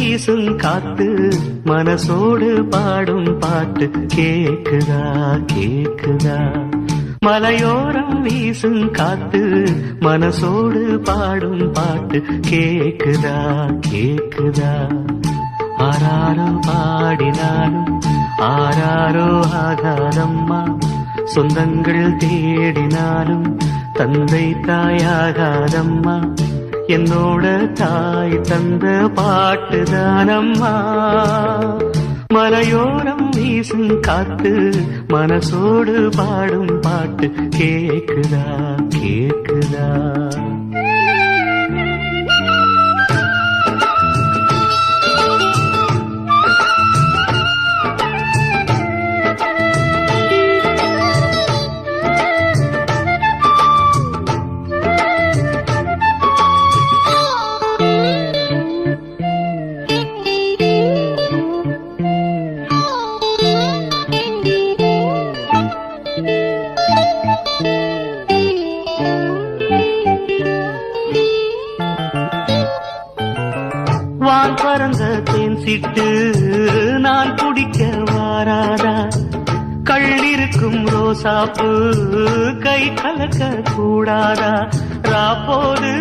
வீசும் காத்து மனசோடு பாடும் பாட்டு கேக்குதா கேக்குதா. மலையோரம் வீசும் காத்து மனசோடு பாடும் பாட்டு கேக்குதா கேக்குதா. ஆராரோ பாடினாலும் ஆராரோ ஆகாதம்மா, சொந்தங்கள் தேடினாலும் தந்தை தாயாகாதம்மா. என்னோட தாய் தந்த பாட்டுதானம்மா. மலையோரம் வீசும் காத்து மனசோடு பாடும் பாட்டு கேக்குதா கேக்குதா. வான் பறந்த தேன் சிட்டு நான் குடிக்க வாராதா. கள்ளிருக்கும் ரோசாப்பு கை கலக்க கூடாதா. ராப்போது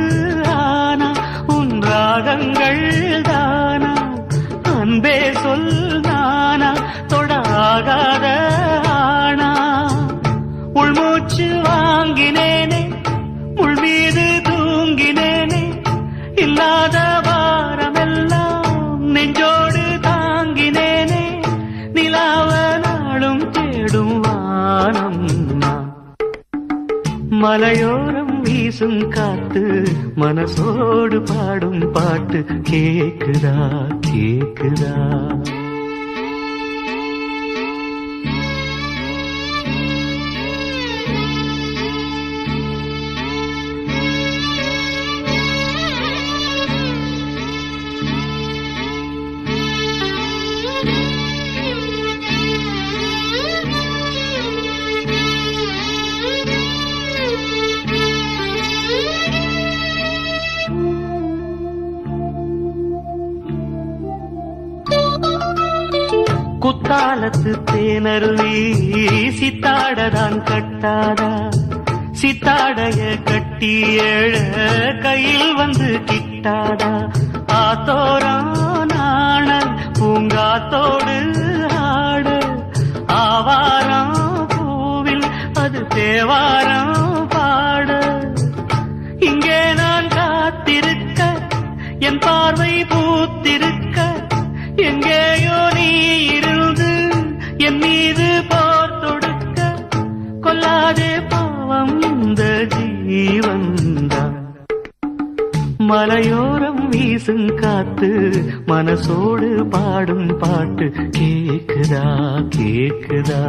ஆனா உன் ராகங்கள் தானா, அன்பே சொல் நானா தொடாகாத ஆனா. உள்மூச்சு வாங்கினேனே உள் மீது தூங்கினேனே, இல்லாத நெஞ்சோடு தாங்கினேனே. நிலாவ நாளும் தேடும் வானம். மலையோரம் வீசும் காத்து மனசோடு பாடும் பாட்டு கேக்குதா கேக்குதா. குத்தாலத்து தேனருவி சித்தாடதான் கட்டாதா. சித்தாடைய கட்டி ஏழ கையில் வந்து கிட்டாதா. ஆத்தோரான பூங்காத்தோடு ஆட, ஆவாரம் பூவில் அது தேவாரம் பாட. இங்கே நான் காத்திருக்க என் பார்வை பூத்திருக்க, எங்கேயோ நீ இருந்து என் மீது போர் தொடுக்க. கொல்லாதே பாவம் இந்த ஜீவன்தான். மலையோரம் வீசும் காத்து மனசோடு பாடும் பாட்டு கேக்குதா கேக்குதா.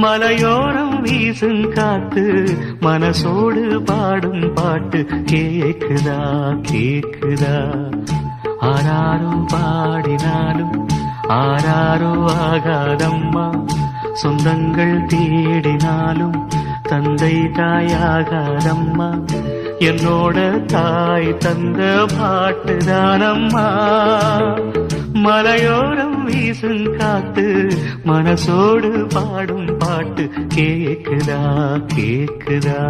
மலையோரம் வீசும் காத்து மனசோடு பாடும் பாட்டு கேக்குதா கேக்குதா. ஆராரோ பாடினாலும் ஆராரோ ஆகாதம்மா, சொந்தங்கள் தேடினாலும் தந்தை தாயாகாதம்மா. என்னோட தாய் தந்த பாட்டுதானம்மா. மலையோரம் வீசும் காத்து மனசோடு பாடும் பாட்டு கேக்குதா கேக்குதா.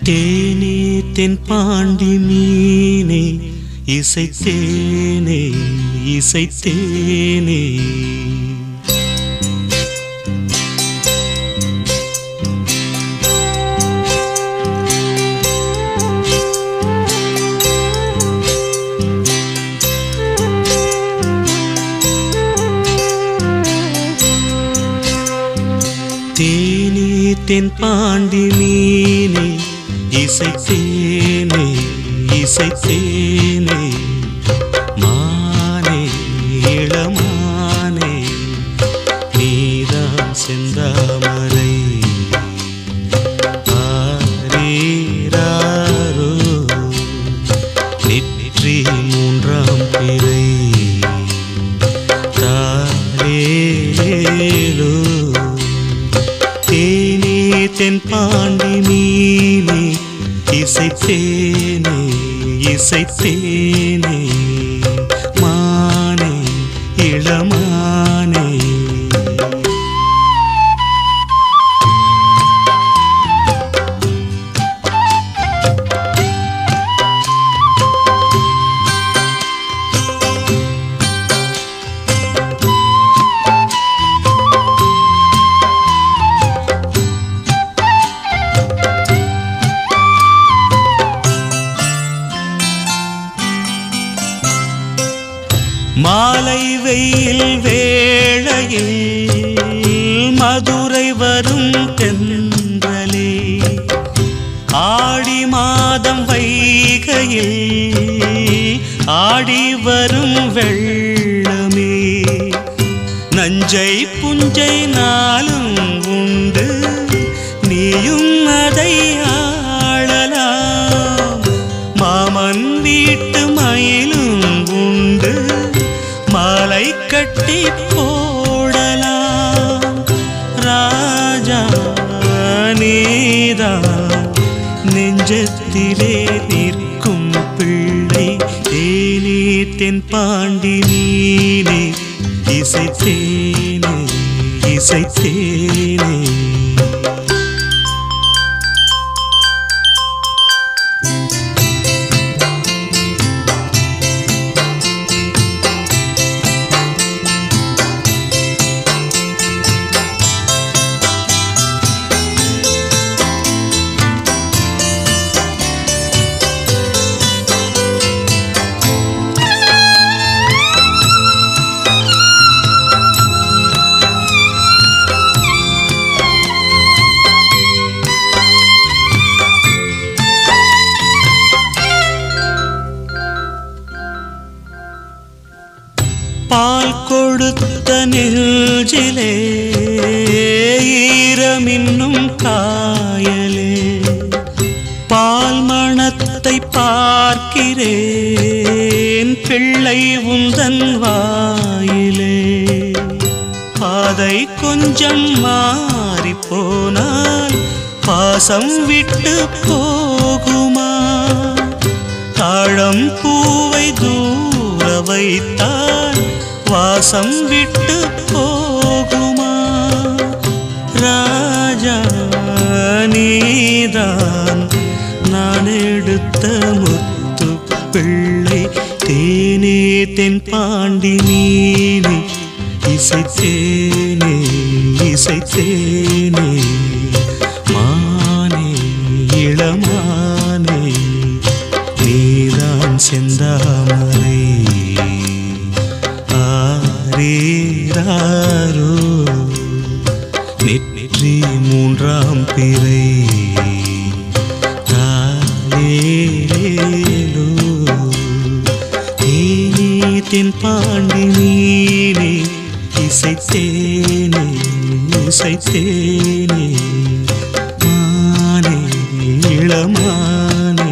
தேனே தென் பாண்டி மீனே இசைத்தேனே இசைத்தேனே. தேனே தென் பாண்டி மீனே இசைத்தேனே இசைத்தேனே. மானே இளமானே நீதான் செந்தாமரை. ஆரீராரோ நெற்றி மூன்றாம் பிறை. தாலேலோ தேனே தென் பாண்டி மீனே இசைத்தேனே இசைத்தேனே மானே இளமானே. மாலை வெயில் வேளையில் மதுரை வரும் தென்றலே, ஆடி மாதம் வைகையில் ஆடி வரும் வெள்ளமே, நஞ்சை புஞ்சை நாளும் உண்டு நீயும் அதை ஆளலாம், மாமன் வீட்டு மயிலும் உண்டு மாலை கட்டி போடலாம். ராஜா நீதான் நெஞ்சத்திலே நிற்கும் பிள்ளை, தேனே தென் பாண்டி நீனே இசைத்தேனே இசைத்தேனே. பால் கொடுத்த நெஞ்சிலே ஈரமின்னும் காயலே, பால் மணத்தை பார்க்கிறேன் பிள்ளை உந்தன் வாயிலே, பாதை கொஞ்சம் மாறி போனால் பாசம் விட்டு போகுமா, தாழம் பூவை தூர வைத்தால் வாசம் விட்டு போகுமா. ராஜா நீதான் நான் எடுத்த முத்து பிள்ளை, தேனே தென் பாண்டி நீனே இசைத்தேனே இசைத்தேனே. மானே இளமானே நீதான் செந்தாமரை, ஆரீராரோ நெற்றி மூன்றாம் பிறை, தாலேலோ தேனே தென் பாண்டி நீனே இசைத்தேனே இசைத்தேனே. மானே இளமானே.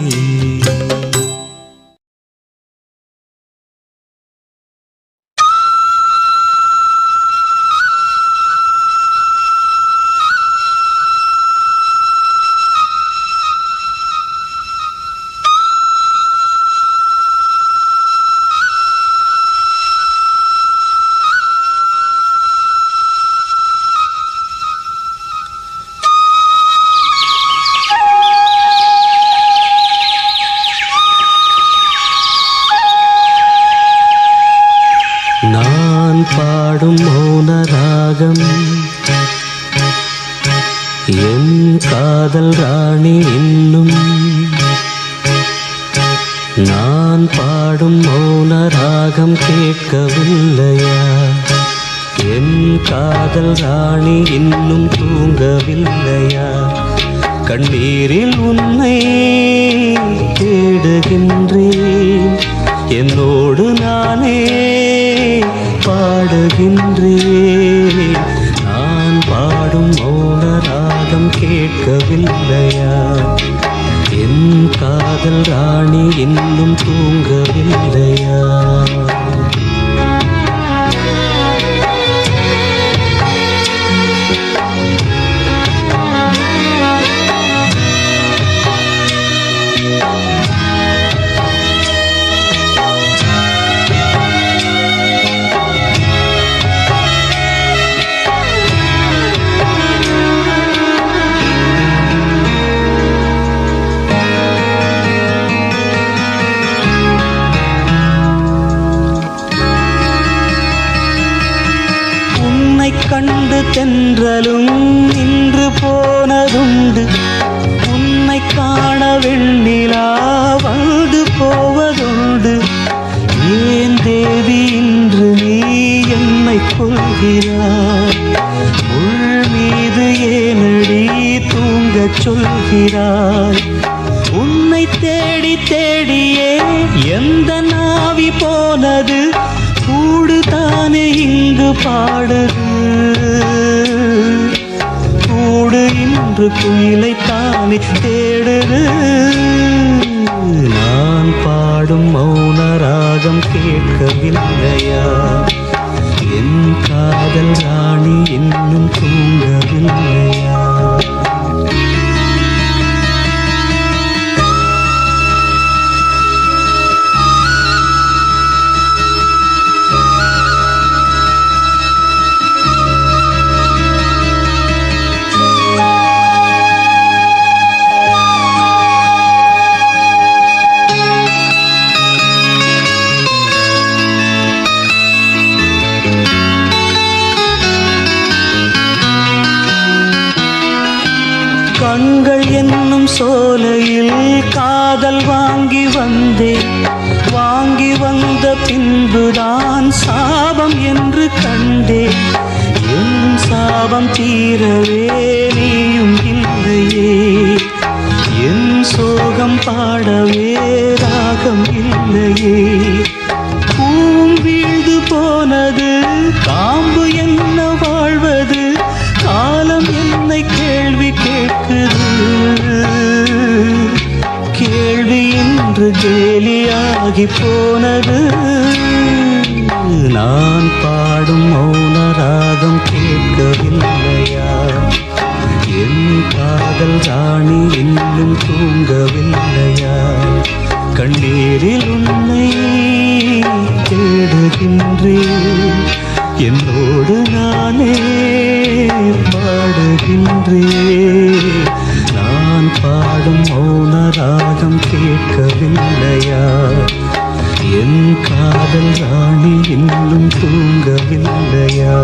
நான் பாடும் மௌன ராகம் என் காதல் ராணி இன்னும், நான் பாடும் மௌன ராகம் கேட்கவில்லையா, என் காதல் ராணி இன்னும் தூங்கவில்லையா, கண்ணீரில் உன்னை தேடுகின்றேன், என்னோடு நானே பாடுகின்றேன். நான் பாடும் மௌன ராகம் கேட்கவில்லையா, என் காதல் ராணி இன்னும் தூங்கவில்லையா. தென்றலும் நின்று போனதுண்டு, உன்னை காண வெண்ணிலா வந்து போவதுண்டு. ஏன் தேவி இன்று நீ என்னை கொள்கிறாய்? உள் மீது ஏனடி தூங்கச் சொல்கிறாய்? உன்னை தேடி தேடியே எந்த நாவி போனது, கூடுதானே இங்கு பாடுது. கூடு இன்று குயிலைத்தானே தேடுது. நான் பாடும் மௌன ராகம் கேட்கவில்லையா? என் காதல் ராணி இன்னும் தூங்கவில்லையா? கண்கள் என்னும் சோலையில் காதல் வாங்கி வந்தேன். வாங்கி வந்த பின்புதான் சாபம் என்று கண்டேன். என் சாபம் தீரவே நீயும் இல்லையே, என் சோகம் பாடவே ராகம் இல்லையே. பூம் வீழ்ந்து போனது, காம்பு என்ன வாழ்வது, காலம் என்னை கேள்வி கேட்குது. கேள்வி இன்று கேலியாகி போனது. நான் பாடும் மௌன ராகம் கேட்கவில்லையா? என் காதல் ராணி இன்னும் தூங்கவில்லையா? கண்ணீரில் உன்னை தேடுகின்றேன், என்னோடு நானே பாடுகின்றேன். நான் பாடும் மௌன ராகம் கேட்கவில்லையா? என் காதல் ராணி இன்னும் தூங்கவில்லையா?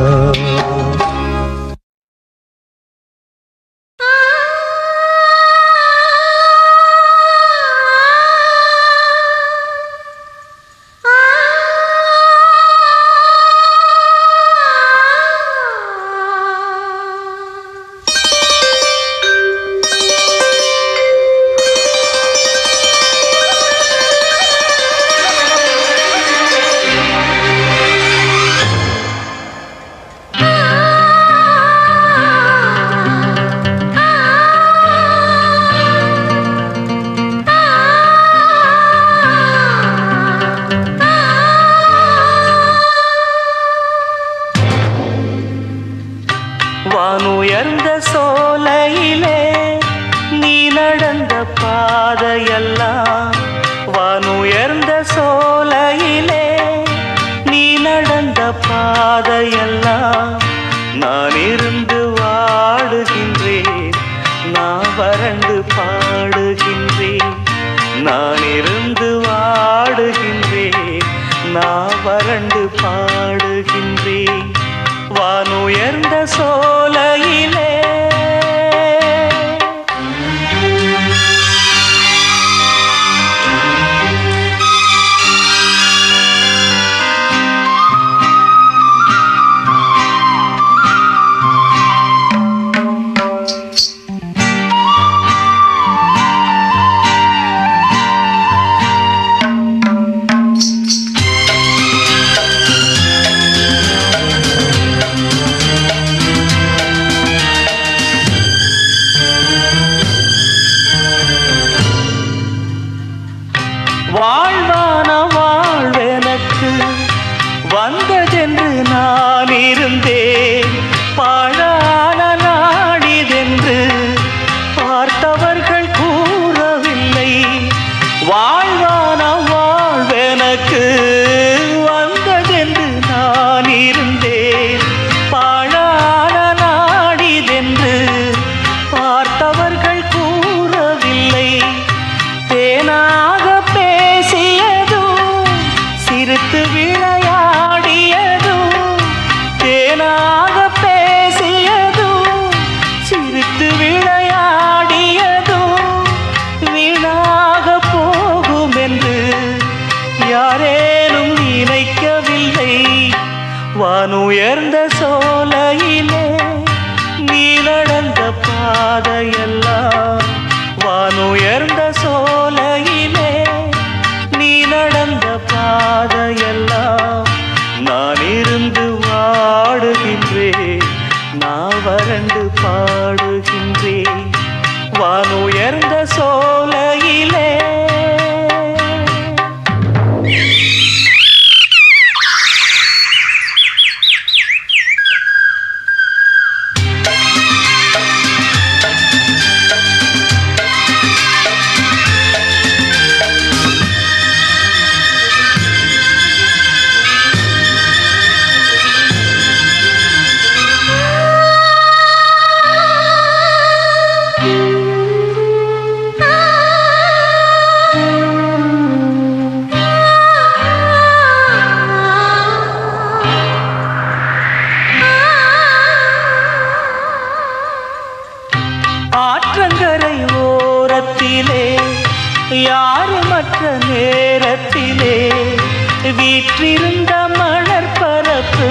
வானுயர்ந்த சோலையிலே நீ நடந்த பாதையெல்லாம், வானுயர்ந்த சோலையிலே நீ நடந்த பாதையெல்லாம் நான் இருந்து வாடுகின்றேன், நான் வறண்டு பாடுகின்றேன். நான் இருந்து வாடுகின்றேன், நான் வறண்டு பாடுகின்றேன். வானுயர்ந்த சோலையிலே வாழ்வான வாழ்வெனக்கு வந்ததென்று நான் இருந்தேன், பாழான நாடிதென்று பார்த்தவர்கள் கூறவில்லை. வாழ்வான வாழ்வெனக்கு வந்ததென்று நான் இருந்தேன், பாழான நாடிதென்று பார்த்தவர்கள் கூறவில்லை. தேனாக பேசியதும் சிரித்து விளையாடியதும், தேனாக பேசிய வானுயர்ந்த சோலையிலே நீ நடந்த பாதையெல்லாம், வானுயர்ந்த சோலையிலே நீ நடந்த பாதையெல்லாம் நான் இருந்து வாடுகின்றேன், நான் வறண்டு பாடுகின்றேன். வானுயர்ந்த சோலையிலே ஆற்றங்கரை ஓரத்திலே யாருமற்ற நேரத்திலே வீற்றிருந்த மணற்பரப்பு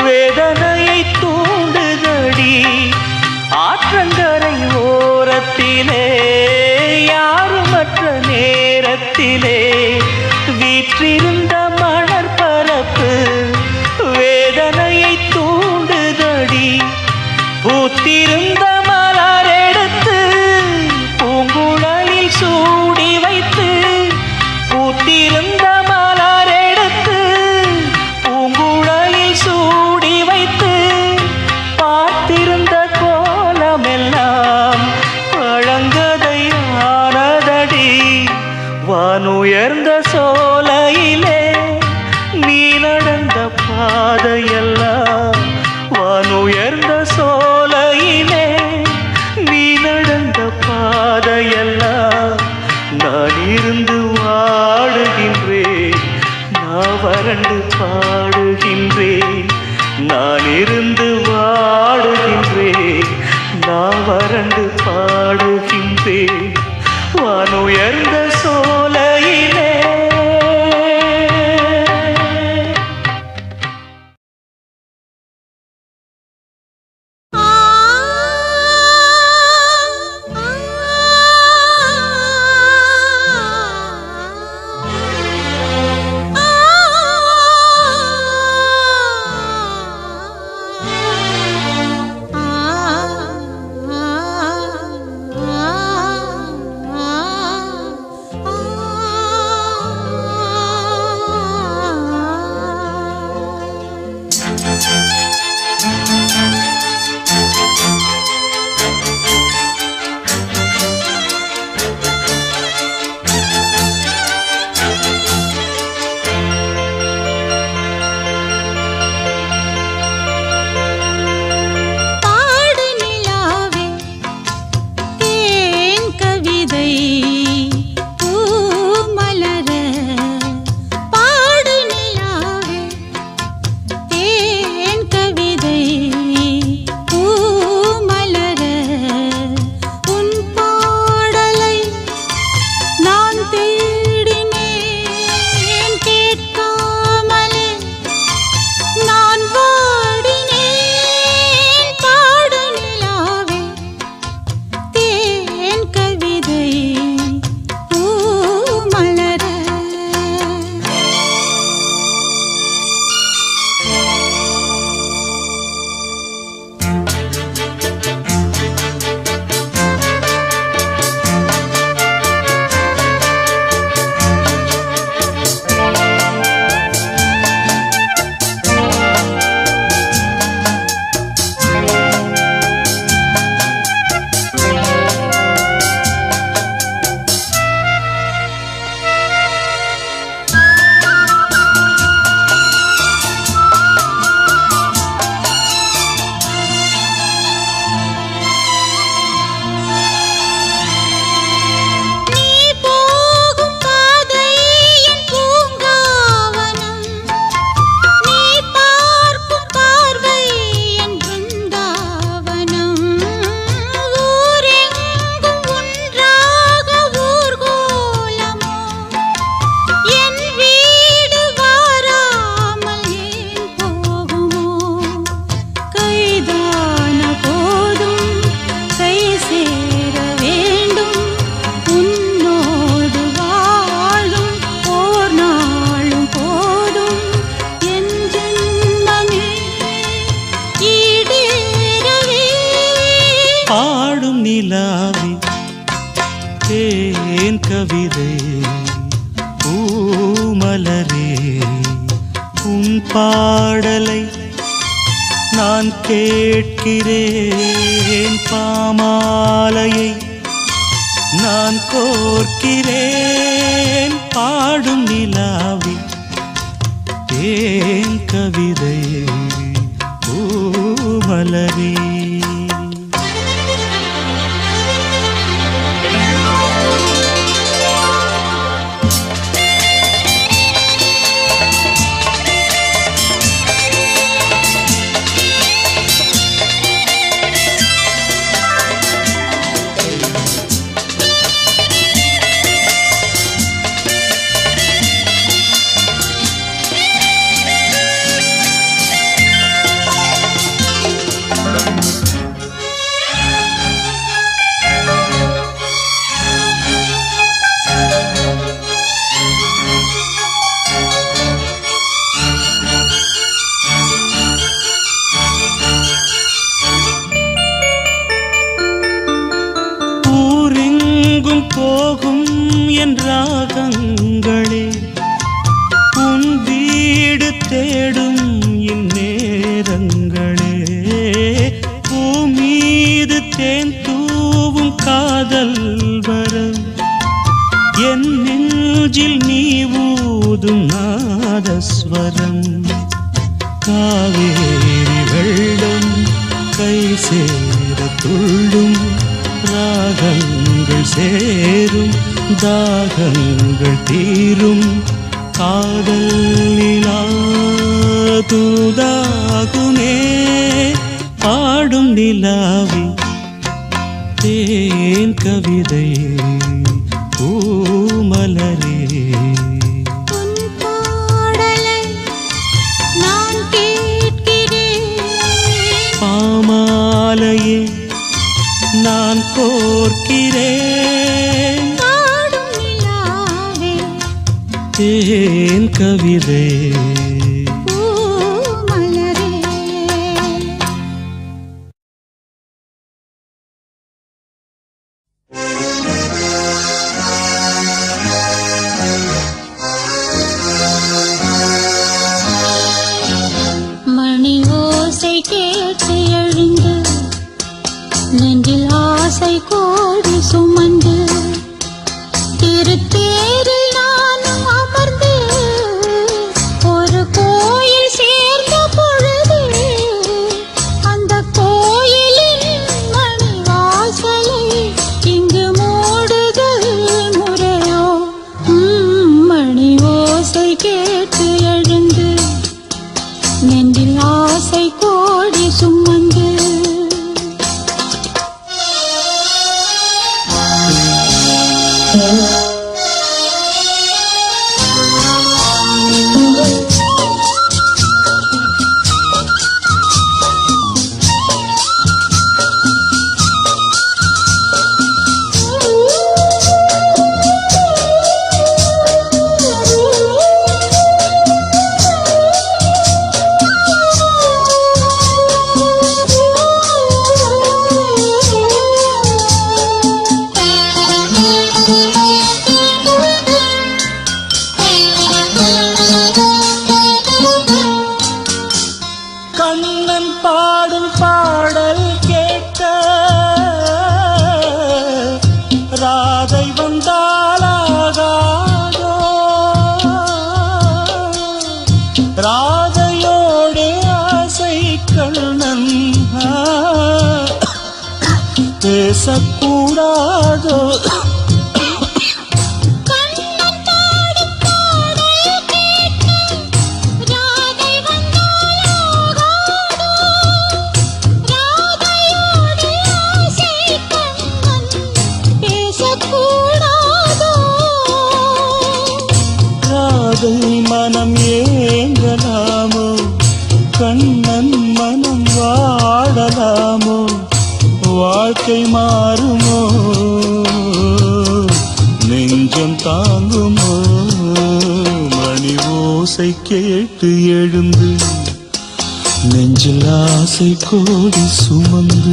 வேதனையை தூண்டுதடி. ஆற்றங்கரை ஓரத்திலே யாருமற்ற நேரத்திலே வீற்றிருந்த மணற்பரப்பு வேதனையை தூண்டுதடி. பூத்திருந்த மலரெடுத்து பூங்குழலில் சூடி வைத்து, பூத்திருந்த மலரெடுத்து பூங்குழலில் சூடி வைத்து, பார்த்திருந்த கோலமெல்லாம் பழங்கதையானதடி. வானுயர்ந்த சோலையிலே நீ நடந்த பாதையெல்லாம், வானுயர்ந்த சோலையிலே நீ நடந்த பாதையெல்லாம் நான் இருந்து வாடுகின்றேன், நான் வறண்டு பாடுகின்றேன். நான் இருந்து வாடுகின்றேன், நான் வறண்டு பாடுகின்றேன். வானுயர்ந்த சோலையிலே பூமலரே உன் பாடலை நான் கேட்கிறேன், பாமாலையை நான் கோர்க்கிறேன், பாடும் நிலாவே ஏன் கவிதை பூமலரே. போகும் என் ராகங்களே உன் வீடு தேடும் இந்நேரங்களே, பூமீது தேன் தூவும் காதல் வரம் என் நெஞ்சில் நீ ஊதும் நாதஸ்வரம். காவேரி வெள்ளம் கை சேர துள்ளும், ராகங்கள் சேரும் தாகங்கள் தீரும், காதல் நிலா தூதாகுமே பாடும் நிலாவே தேன் கவிதை பூமலரே. பாமாலையே நான் கோர்க்கிறேன், தேன் கவிதை மணி ஓசை கேட்டு எழுந்து நெஞ்சில் ஆசை கோடி சுமந்து திருத்தேரில் நானும் அமர்ந்து ஒரு கோயில் சேர்ந்த பொழுது அந்த கோயிலின் மணி வாசலை இங்கு மூடுதல் முறையோ. மணி ஓசை கேட்டு எழுந்து நெஞ்சில் ஆசை கோடி சுமந்து கண்ணன் பாடும் பாடல் கேட்க ராதை வந்தாலாகாதோ, ராதையோடு ஆசை கண்ணன் பேசக்கூடாதோ. மனம் ஏங்கலாமோ, கண்ணன் மனம் வாடலாமோ, வாழ்க்கை மாறுமோ, நெஞ்சம் தாங்குமோ. மணி ஓசை கேட்டு எழுந்து நெஞ்சில் ஆசை கோடி சுமந்து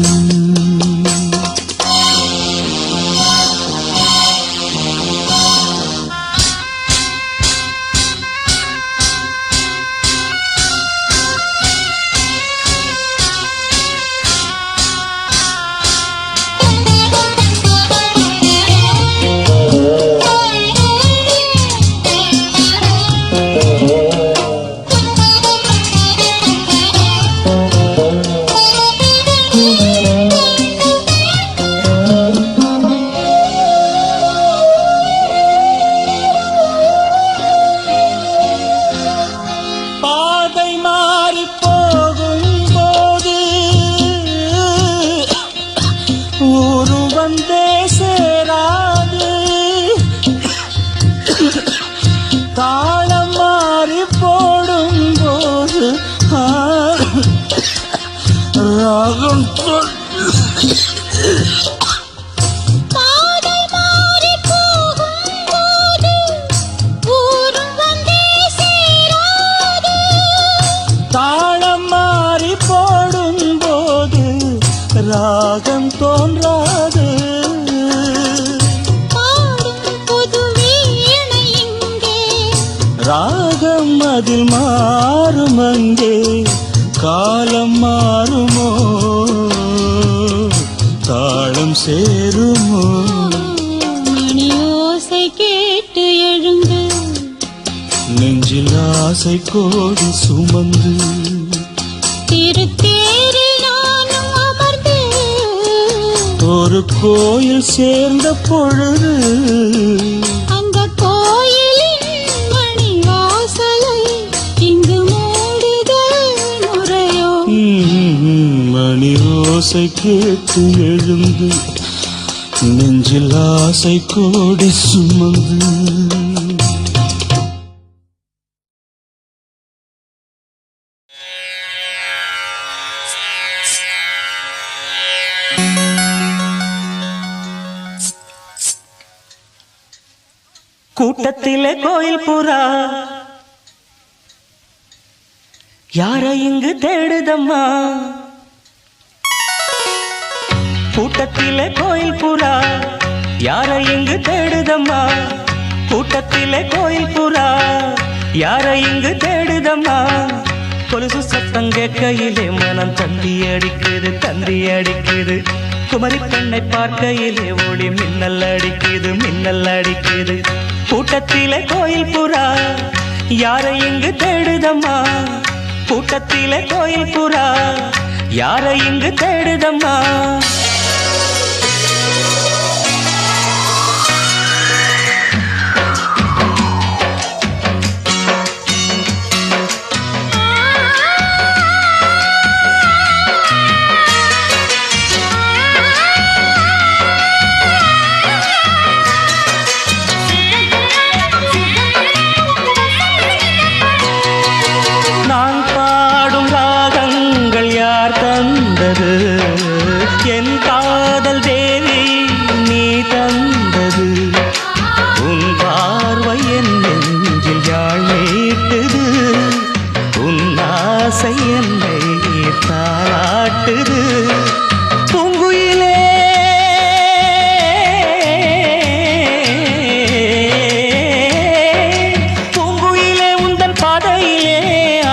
அதில் மாறும் அங்கே காலம் மாறுமோ தாளம் சேருமோ மணி ஓசை கேட்டு எழுந்து நெஞ்சில் ஆசை கோடி சுமந்து திருத்தேரில் நானும் அமர்ந்து ஒரு கோயில் சேர்ந்த பொழுது அந்த கோயிலின் மணி வாசலை இங்கு மூடுதல் முறையோ மணி ஓசை கேட்டு எழுந்து நெஞ்சில் ஆசை கோடி சுமந்து கூட்டத்திலே கோயில் புறா யாரை இங்கு தேடுதம்மா கூட்டத்திலே கோயில் புறா யாரை இங்கு தேடுதம்மா கூட்டத்திலே கோயில் புறா யாரை இங்கு தேடுதம்மா கொலுசு சத்தம் கேட்கையிலே மனம் தந்தி அடிக்குது குமரி பெண்ணை பார்க்கையிலே ஒளி மின்னல் அடிக்குது கூட்டத்திலே கோயில் புறா யாரை இங்கு தேடுதம்மா கூட்டத்திலே கோயில் புறா யாரை இங்கு தேடுதம்மா என் காதல் தேவி நீ தந்தது உன் பார்வை என் நெஞ்சில் யாழ் மீட்டுது உன் ஆசை என்னை தாராட்டுது பூங்குயிலே உந்தன் பாதையிலே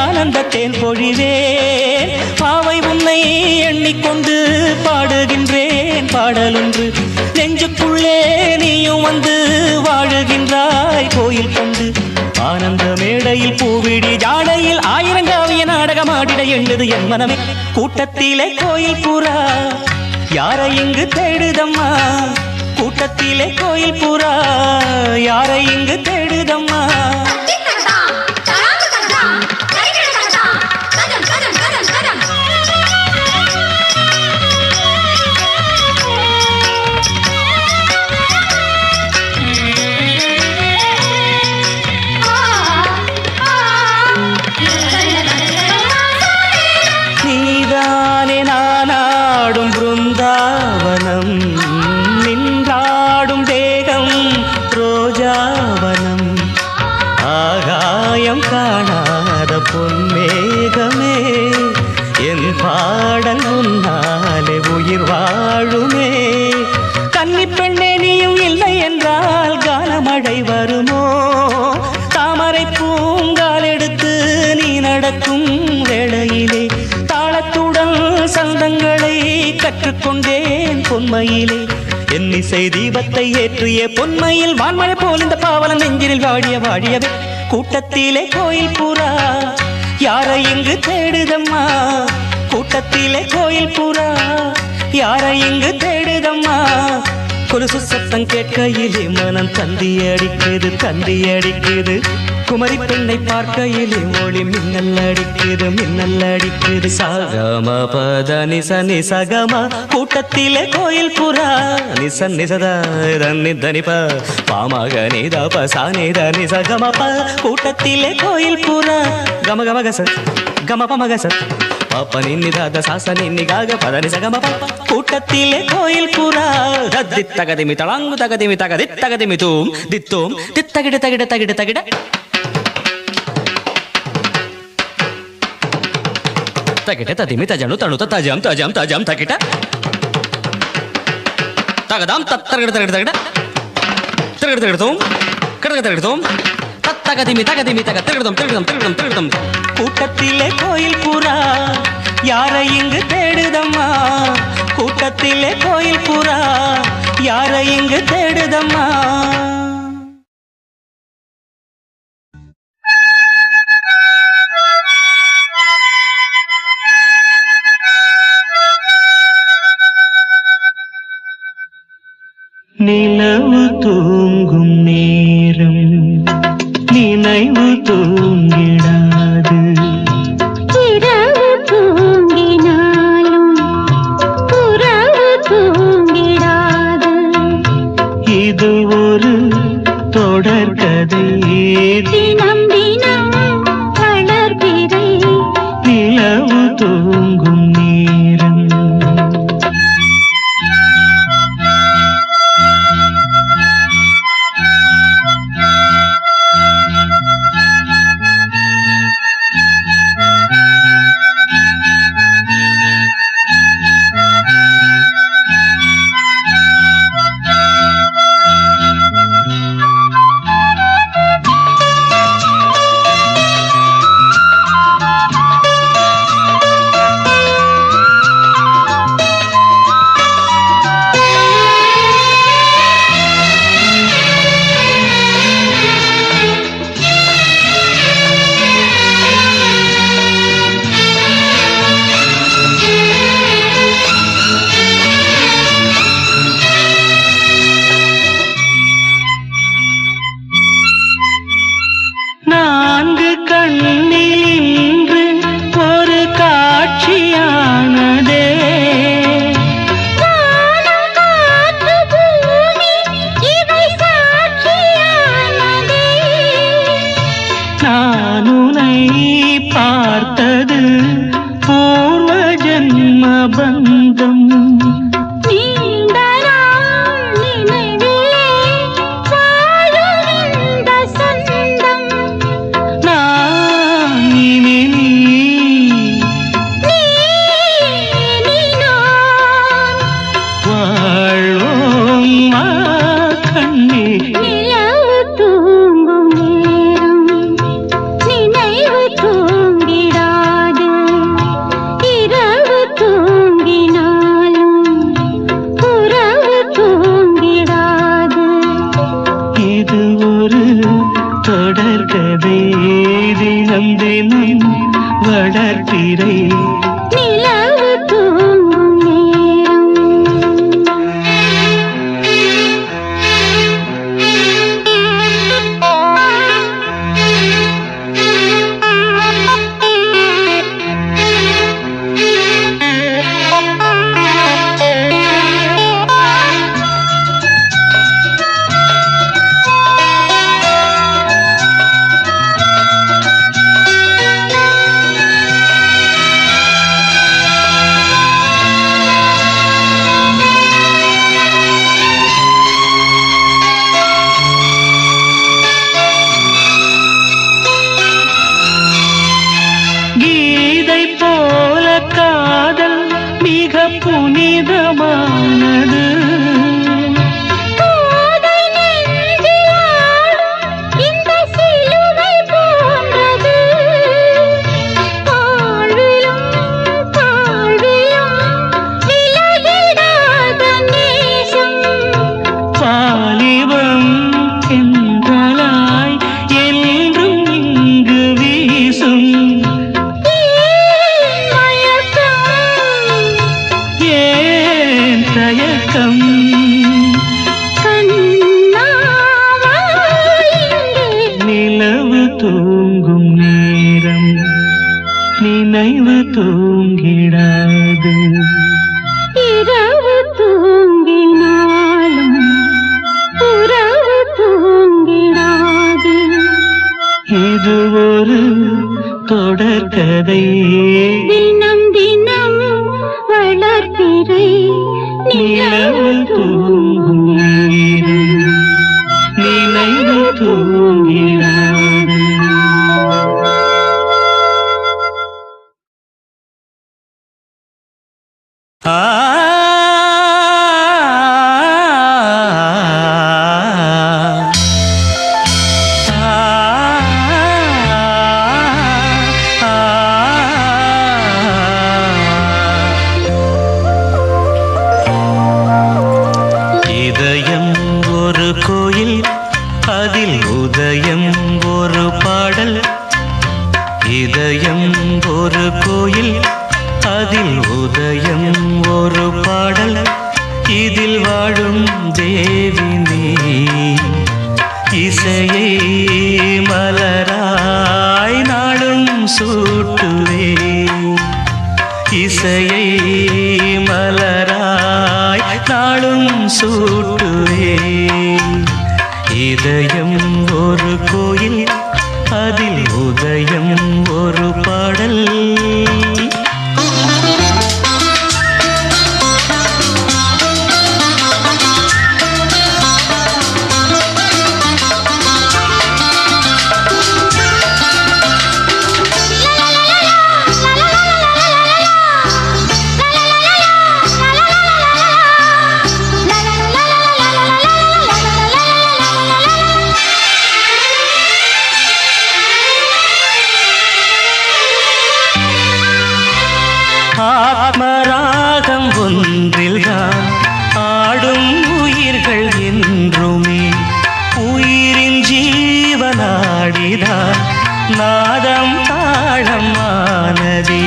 ஆனந்தத்தேன் பொழிவே பாவை உன்னை எண்ணிக்கொண்டு பாடுகின்றேன் பாடலொன்று நெஞ்சுக்குள்ளே நீயும் வந்து வாழுகின்றாய் கோயில் கொண்டு ஆனந்த மேடையில் பூவிடி ஜாடையில் ஆயிரங்காவிய நாடகமாடிட எண்ணுது என் மனமே கூட்டத்திலே கோயில் புறா யாரை இங்கு தேடுதம்மா கூட்டத்திலே கோயில் புறா யாரை இங்கு தேடுதம்மா நின்றாடும் தேகம் ரோஜாவனம் ஆகாயம் காணாத பொன்மேகமே என் பாடல் உன்னாலே உயிர் வாழுமே கன்னி பெண்ணே நீயும் இல்லை என்றால் கானமழை வருமோ தாமரை பூங்கால் எடுத்து நீ நடக்கும் வேளையிலே தாளத்துடன் சந்தங்களை கற்றுக்கொண்டேன் பொன்மையிலே என் இசை தீபத்தை ஏற்றிய பொன்மையில் வான்மழை போல் இந்த பாவலன் நெஞ்சினில் வாடியவே கூட்டத்திலே கோயில் புறா யாரை இங்கு தேடுதம்மா கூட்டத்திலே கோயில் புறா யாரை இங்கு தேடுதம்மா கொலுசு சத்தம் கேட்கையிலே மனம் தந்தி அடிக்குது குமரி பெண்ணை பார்க்கையிலே ஒளி மின்னல் அடிக்குது சகம பத நிச சகம கூட்டத்திலே கோயில் புறா நிசதா தனிப பாமக நிதப சானித நிசகம ப கூட்டத்திலே கோயில் புறா கம கம கச கம பம கச பாப்ப நின்னிதாத சாச நின்னிகாக பத நிசகம ப கூட்டத்திலே கோயில் புறா தித்தகதிமி தளாங்கு தகதிமி தகதித்தகதிமி தூம் தித்தோம் தித்தகிட தகிட்ட ததிமி தஜனு தணுத தஜம் தகிட்ட தகதாம் தத்தரகிட தகிட தகிட தகிடத்தோம் கடக தகிடத்தோம் தத்த தகதிமி தகதிமி தக திருடம் திருடம் திருடம் திருடம். கூட்டத்திலே கோயில் புறா யாரை இங்கு தேடுதம்மா, கூட்டத்திலே கோயில் புறா யாரை இங்கு தேடுதம்மா. நிலவு தூங்கும் நேரம் நினைவு தூங்கிடாது, இரவு தூங்கினாலும் புறவு தூங்கிடாது. இது ஒரு தொடர்கதை, தினம் தினம் வளர்பிறை நிலவு தூங்கும் நேரம். நான்கு கண்ணில் இன்று ஒரு காட்சியானதே, வானம் காற்று பூமி இவை சாட்சியானதே. நான் உன்னை பார்த்தது பூர்வ ஜன்ம பந்தம். நீண்ட நாள் நினைவிலே வாழும் இந்த சொந்தம். நான் இனி நீ நான் வாழ்வோம் மா கண்ணே. நிலவு தூங்கும் நேரம் நினைவு தூங்கிடாது, இரவு தூங்கினாலும் புறவு தூங்கிடாது. இது ஒரு தொடர்கதை, தினம் தினம் வளர்ப்பிறை நிலவு தூங்கும் நேரம். கீதை போல காதல் மிக புனிதமானது, கோதை நெஞ்சில் ஆடும் இந்த சிலுவை போன்றது. வாழ்விலும் தாழ்விலும் விலகிடாத நேசம். வாலிபம் என்றலாய் என்றும் இங்கு வீசும். மயக்கம் ஏன் தயக்கம், கண்ணாவா இங்கே. நிலவு தூங்கும் நேரம் நினைவு தூங்கிடாது, இரவு தூங்கினாலும் புறவு தூங்கிடாது. இது ஒரு தொடர்கதை, தினம் தினம் வளர்பிறை நிலவு தூங்கும் நேரம் நினைவு தூங்கிடாது. ஆ ஆ இதயம் ஒரு கோயில், அதில் உதயம் ஒரு பாடல், இதில் வாழும் தேவி நீ. இசையை மலராய் நாளும் சூட்டுவே, இசையை மலராய் நாளும் சூட்டுவே. இதயம் ஒரு கோயில், அதில் உதயம் ஒரு பாடல். ஆத்மராகம் ஒன்றில்தான் ஆடும் உயிர்கள் என்றுமே, உயிரின் ஜீவனாடிதான் நாதம் தாளம் ஆனதே.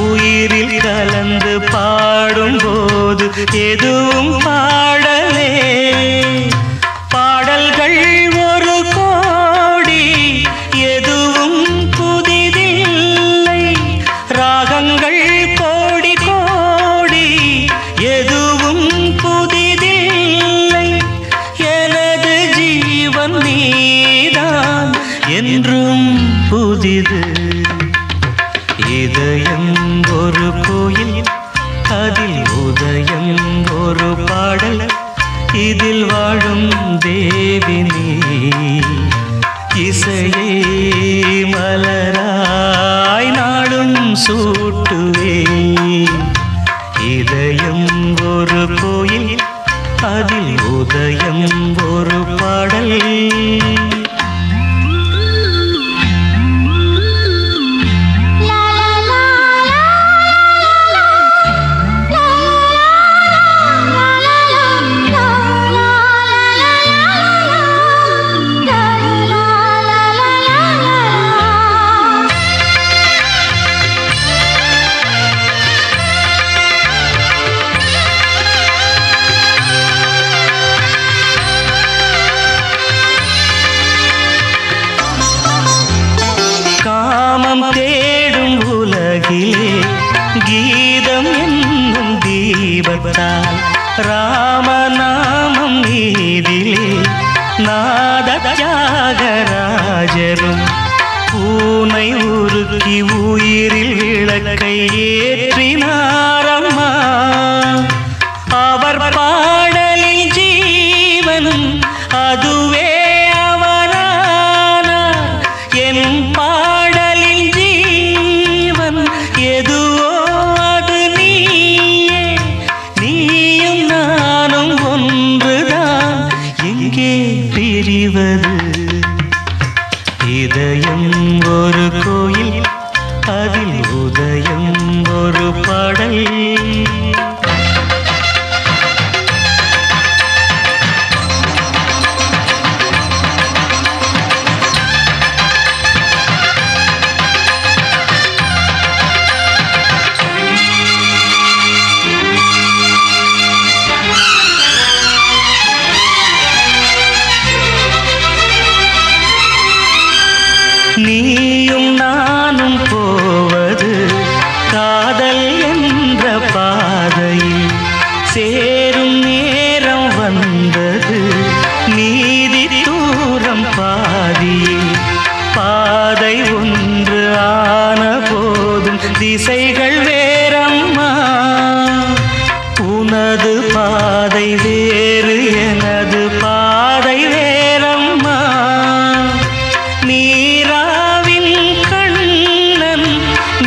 உயிரில் கலந்து பாடும்போது எதுவும் பாடலே, பாடல்கள் ஒரு கோடி எதுவும் புதிதில்லை, ராகங்கள் கோடி கோடி எதுவும் புதிதில்லை. எனது ஜீவன் நீதான் என்றும் புதிது. இதயம் ஒரு கோயில், அதில் உதயம் ஒரு பாடல், இதில் வாழும் தேவி நீ. இசையை மலராய் நாளும் சூட்டுவே. இதயம் ஒரு கோயில், அதில் உதயம் ஒரு பாடல். காமம் தேடும் உலகிலே கீதம் என்னும் தீபத்தால், ராமநாமம் நீதிலே நாத தியாகராஜரும் பூனை உருக்கி உயிரில் விளக்கை ஏற்றினாரம்மா. அவர் பாடலில் ஜீவனும் அதுவே அவரானார். என் பாடலில் ஜீவன் எதுவோ அது நீயே. நீயும் நானும் ஒன்றுதான், எங்கே பிரிவது? இதயம் ஒரு கோயில், அதில் உதயம் ஒரு பாடல். நீயும் நானும் போவது காதல் என்ற பாதையில், சேரும் நேரம் வந்தது நீதி தூரம் பாதியில். பாதை ஒன்று ஆன போதும் திசைகள் வேறம்மா, உனது பாதை வேறு எனது பாதை வேறம்மா. நீராவின் கண்ணன்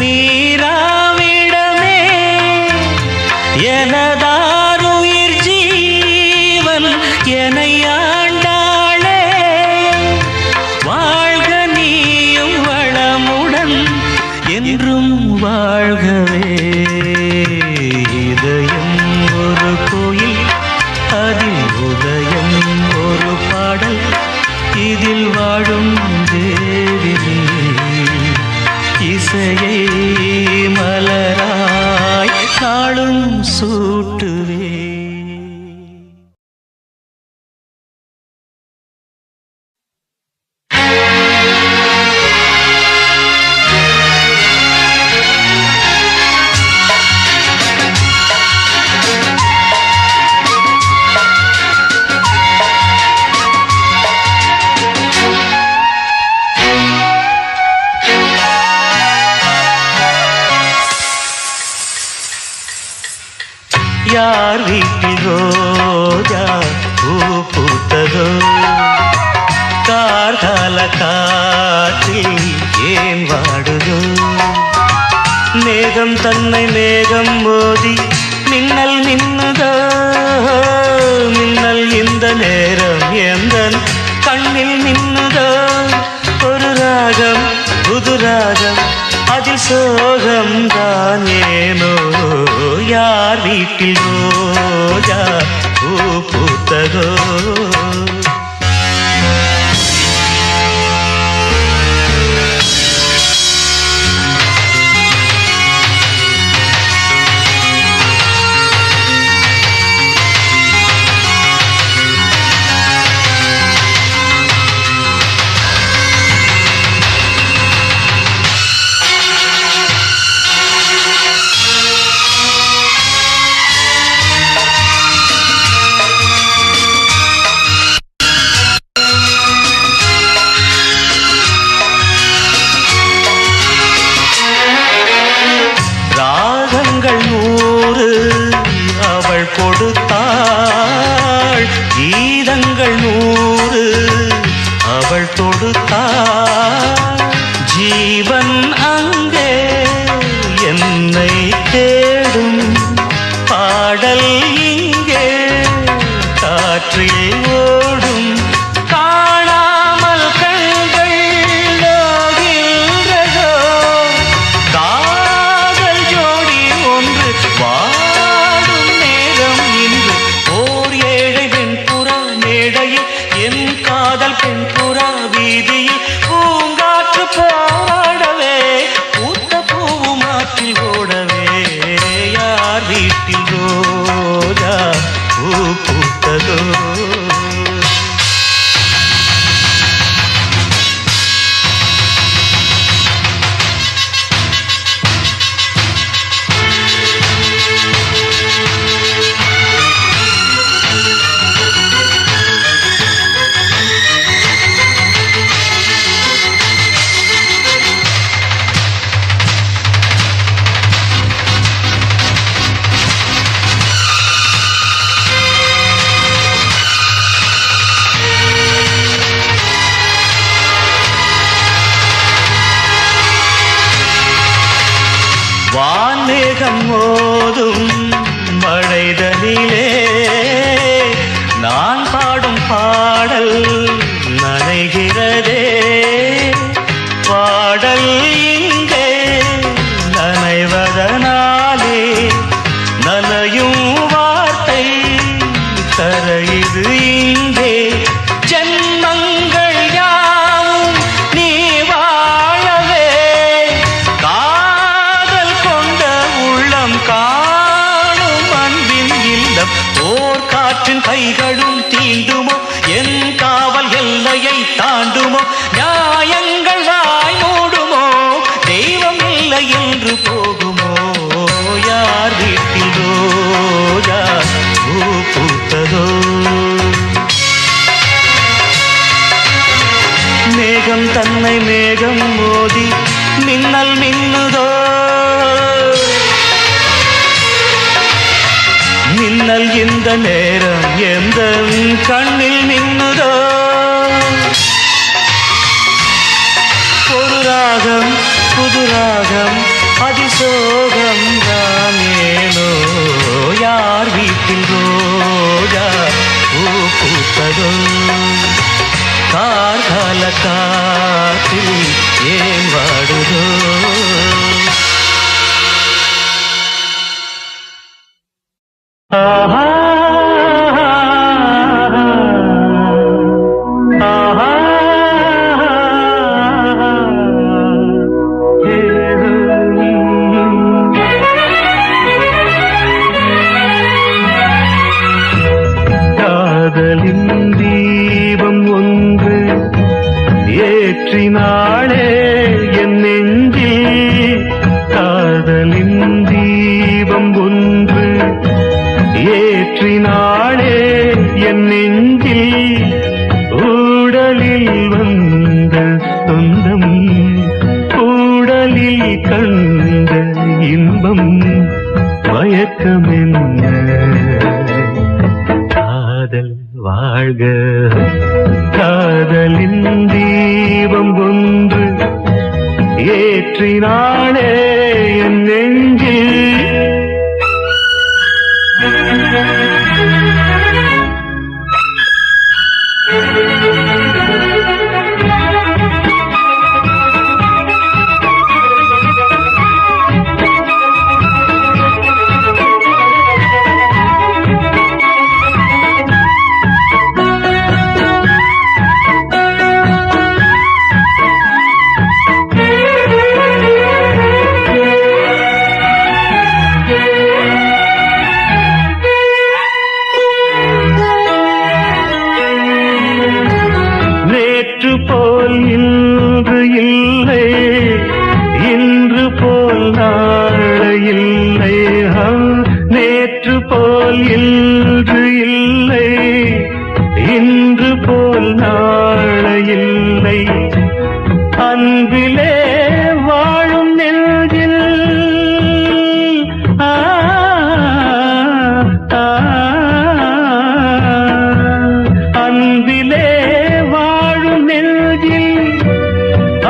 நீராவிடமே, எனதாருயிர் ஜீவன் என்னை ஆண்டாளே. வாழ்க நீயும் வளமுடன் என்றும் வாழ்கவே. இதயம் ஒரு கோயில், அதில் உதயம் ஒரு பாடல், இதில் வாழும் தேவி நீ. ஆசையை மலராய் நாளும் சூட்டுவே. யார் வீட்டில் ரோஜா பூ பூத்ததோ, கார்கால காற்றில் ஏன் வாடுதோ, மேகம் தன்னை மேகம் மோதி மின்னல் மின்னுதோ, மின்னல் இந்த நேரம் எந்தன் கண்ணில் மின்னுதோ, ஒரு ராகம் புது ராகம் அதில் சோகம் தான் ஏனோ, யார் வீட்டில் ரோஜா பூ பூத்ததோ. ராகங்கள் 100 அவள் கொடுத்தாள், கீதங்கள் 100 அவள் தொடுத்தாள், ஜீவன் அங்கே என்னை தேடும், பாடல் இங்கே காற்றில் ஓடும், காணாமல் கண்கள் நோகின்றதோ, காதல் ஜோடி ஒன்று வாடும் நேரம் இன்று, ஓர் ஏழை வெண்புறா மேடையில் என் காதல் பெண்புறா வீதியில் பூங்காற்று போராடவே, பூத்த பூவும் ஆற்றில் ஓடவே, யார் வீட்டில் ரோஜா பூ பூத்ததோ. வான்மேகம் மோதும் மழைதனிலே நான் பாடும் பாடல் நனைகிறதே, பாடல் இங்கே நனைவதனாலே நனையும் வார்த்தை கரையுது இங்கே, ஜென்மங்கள் யாவும் நீ வாழவே, காதல் கொண்ட உள்ளம் காணும் அன்பின் இல்லம், ஓர் காற்றின் கைகளும் தீண்டுமோ, என் காவல் எல்லையை தாண்டுமோ, நியாயங்கள் வாய் மூடுமோ, தெய்வம் இல்லை என்று போகுமோ, யார் வீட்டில் ரோஜா பூ பூத்ததோ. மேகம் தன்னை மேகம் மோதி மின்னல் மின்னுதோ, மின்னல் இந்த நேரம் எந்த கண்ணில் மின்னுதோ, ஒரு ராகம் புது ராகம் அதிசோகம் தான் ஏனோ, யார் வீட்டில் ரோஜா பூ பூத்ததோ, கார்கால காற்றில் ஏன் வாடுதோ. ஆஹா ஆஹா, கண்ட இன்பம் மயக்கம் என்ன காதல் வாழ்க காதலின் தீபம் ஒன்று ஏற்றினாளே என் நெஞ்சில் போல் இன்று இல்லை இன்று போல் நாளை இல்லை நேற்று போல் இன்று இல்லை இன்று போல் நாளை இல்லை அன்பிலே வாழும் நெஞ்சில் அன்பிலே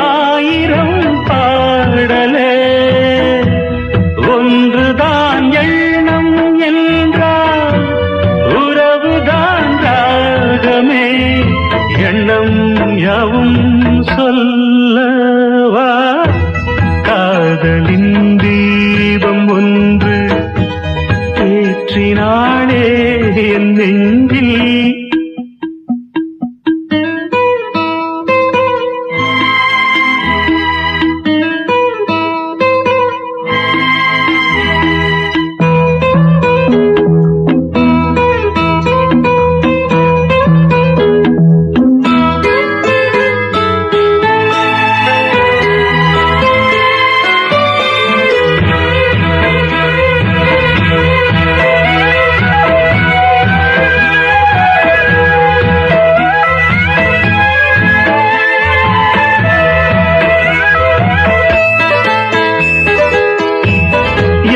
ஆயிரம் பாடலே ஒன்றுதான் எண்ணம் என்றால் உறவுதான் ராகமே எண்ணம் யாவும் சொல்லவா காதலின் தீபம் ஒன்று ஏற்றினாளே என் நெஞ்சில்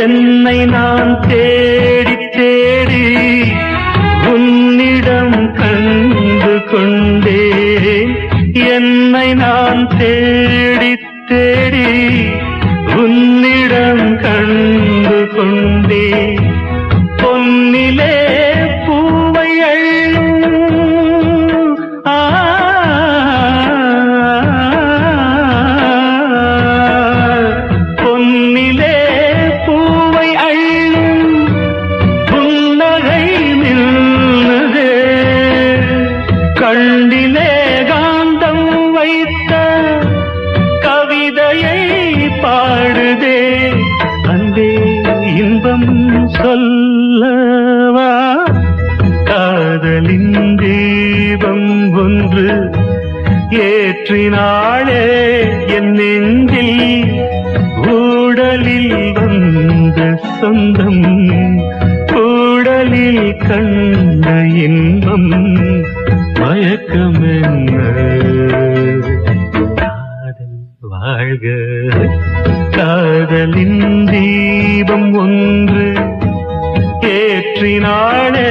என்னை நான் தேடி தேடி உன்னிடம் கண்டு கொண்டேன் என்னை நான் தேடி தேடி உன்னிடம் கண்டு கொண்டேன் பொன்னிலே பூவை அள்ளும் பொன்னிலே கண்டிலே காந்தம் வைத்த கவிதையை பாடுதே அன்பே இன்பம் சொல்லவா காதலின் தீபம் ஒன்று ஏற்றினாளே என் நெஞ்சில் ஊடலில் வந்த சொந்தம் கூடலில் கண்ட இன்பம் மயக்கம் என்ன காதல் வாழ்க காதலின் தீபம் ஒன்று ஏற்றினாளே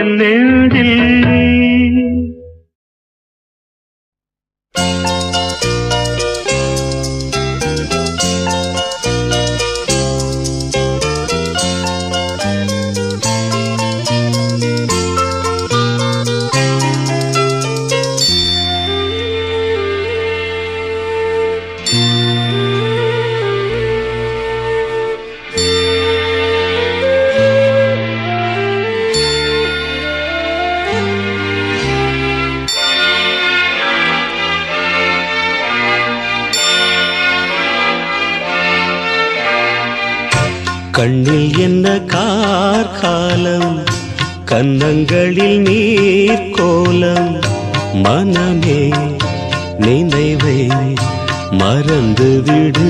என் நெஞ்சில் கண்ணில் என்ன கார்காலம் கன்னங்களில் நீர் கோலம் மனமே நினைவை மறந்துவிடு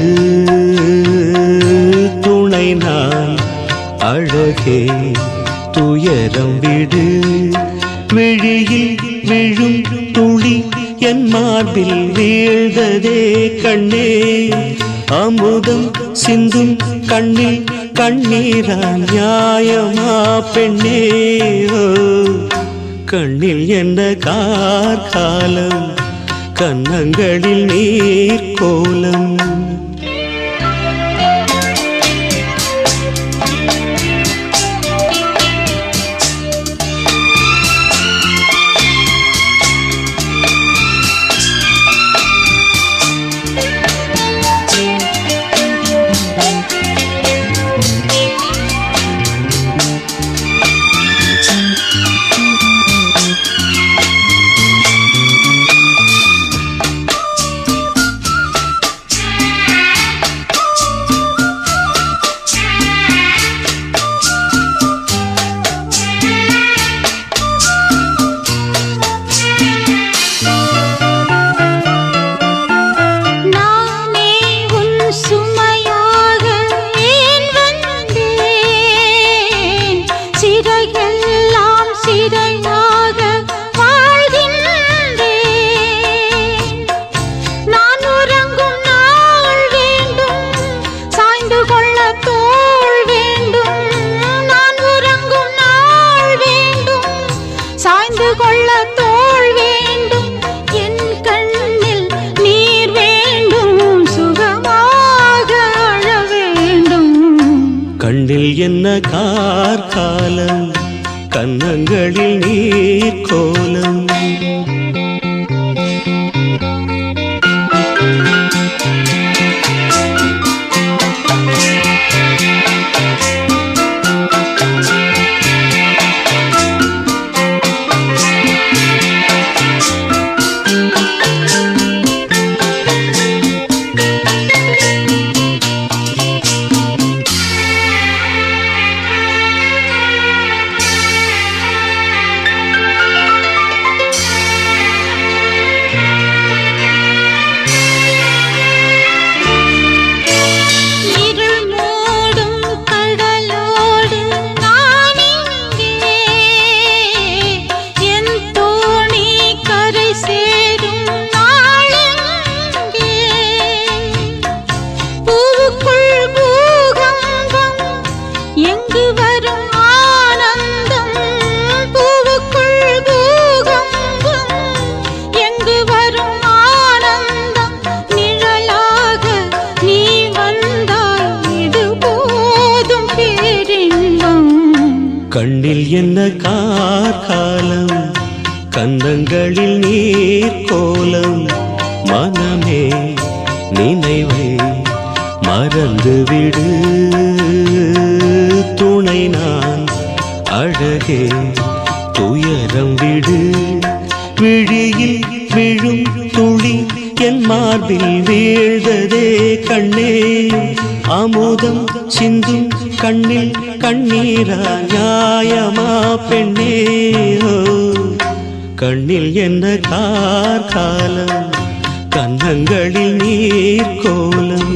துணை நான் அழகே துயரம் விடு விழியில் விழும் துளி என் மார்பில் வீழ்ந்ததே கண்ணே அமுதம் சிந்தும் கண்ணில் கண்ணீரா நியாயமா பெண்ணே ஓ கண்ணில் என்ன கார்காலம் கன்னங்களில் நீர் கோலம் கண்ணில் என்ன கார்காலம் கன்னங்களில் நீர் கோலம் கண்ணில் என்ன கார்காலம் கன்னங்களில் நீர் கோலம் மனமே நினைவை மறந்துவிடு துணை நான் அழகே துயரம் விடு விழியில் விழும் துளி என் மார்பில் வீழ்ந்ததே கண்ணே அமுதம் சிந்தும் கண்ணில் கண்ணீரா நியாயமா பெண்ணே ஓ கண்ணில் என்ன கார்காலம் கன்னங்களில் நீர் கோலம்